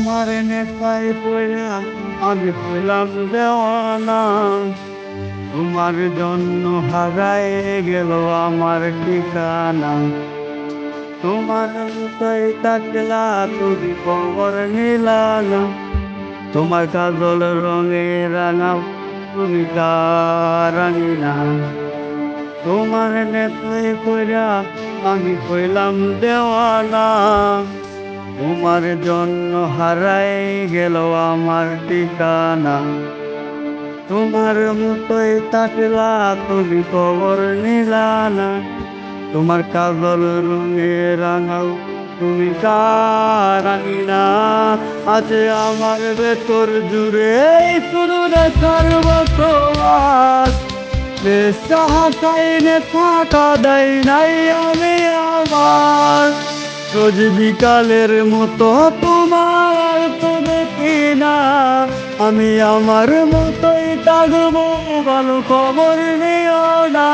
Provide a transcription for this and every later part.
তোমার নেশায় পড়া আমি হইলাম দেওয়ানা। তোমার জন্য হারায় গেল আমার ঠিকানা। তোমার মতোই থাকলা তুমি খবর নিলা না। তোমার কাজল রঙে রাঙা তুমি রাঙি না। তোমার নেশায় পড়া আমি হইলাম দেওয়ানা। তোমার জন্য হারাই গেল আমার ঠিকানা। তোমার মতোই থাকলা তুমি খবর নিলা না। তোমার কাজল রঙে রাঙাও তুমি রাঙি না। আজ আমার ভেতর জুড়ে শুরু দেখার বসবাস। বেসাহাকাইনে থাকা দেয় নাই আমি আমার। রোজ বিকালের মতো তোমার তো দেখি না। আমি আমার মতোই থাকবো, ভালো খবর নিও না।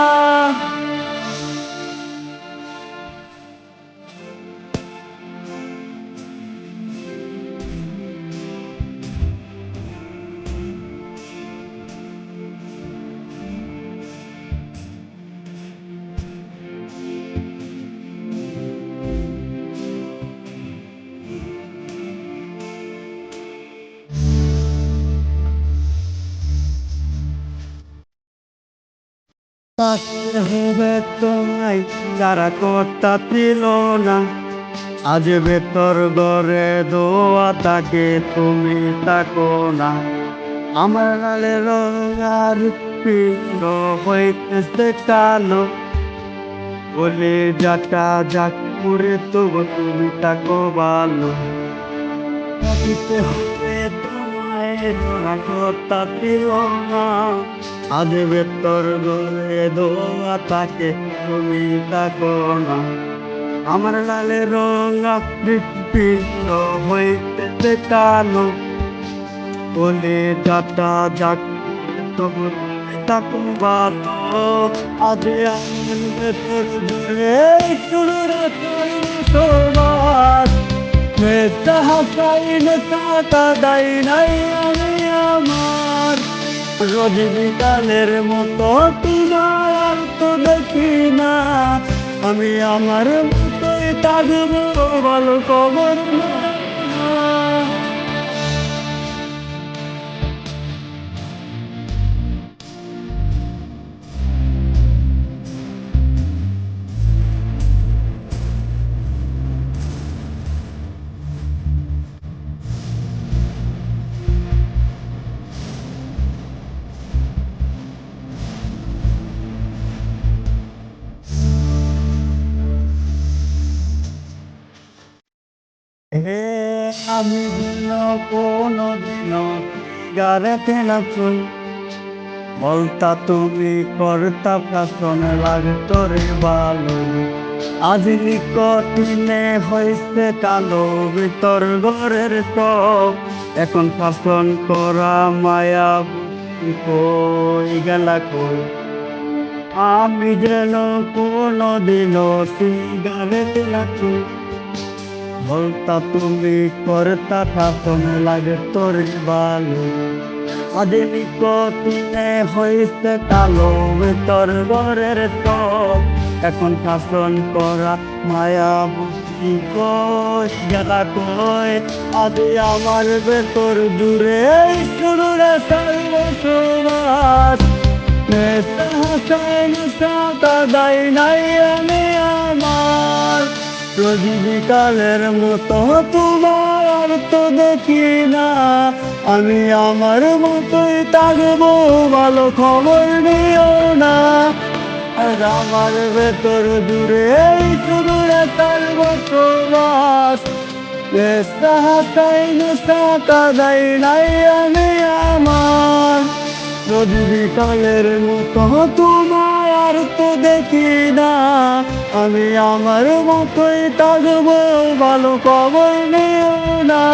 থাকতে হবে তোমায় যারা কথা ছিল না। আজ ভেতর ঘরে দোয়া তাকে তুমি তাকো না। আমার গালে রঙার পিণ্ড হইতেছে কালো। বলে যাটা যাক করে তবু তুমি তাকো ভালো। দিতে হবে তোমায় যারা কথা ছিল না। আজ ভেতর ঘরে দোয়া তাকে তুমি তাকো না। আমার লালে রঙা হৃৎপিণ্ড হইতেছে কালো। বলে যাটা যাক তবু তাকো ভালো। আজ আমার ভেতর জুড়ে শুরু রাখার সবাস। হাসাইনে টাকা দেয় নাই আমি আমার। রোজ বিকালের মতো তোমার তো দেখি না। আমি আমার মতোই থাকবো, ভালো খবর না। হে আমি কোনো দিনও সিগারেটে না চুই। বলতা তুমি করতা শাসন লাগতো রে ভালো। আজ নিকটিনে হয়েছে কালো ভিতর ঘরের সব। এখন শাসন করা মায়া বুঝি কই গেলা কই। আমি যেন কোনো দিনও সিগারেট না চুই। বলতা তুমি করতা শাসন লাগতো রে ভালো। আদিনি কঠিনে হয়েছে কালো ভিতর ঘরের সব। এখন শাসন করা মায়া বুঝি কই গেলা কই। আদি আমার ভেতর জুড়ে শুরু রে সর্বসবাস। নেশা হাসায় নেশা কাদাই নাই আমি আমার। রোজ বিকালের মতো তোমার তো দেখি না। আমি আমার মতোই থাকবো, ভালো খবর নিও না। আর আমার ভেতর জুড়ে শুধু তার বসবাস। নেশা হাসাই নেশা কাদাই নাই আমি আমার। রোজ বিকালের মতো তোমার তো দেখি না। আমি আমার মতোই থাকবো, ভালো খবর নিও না।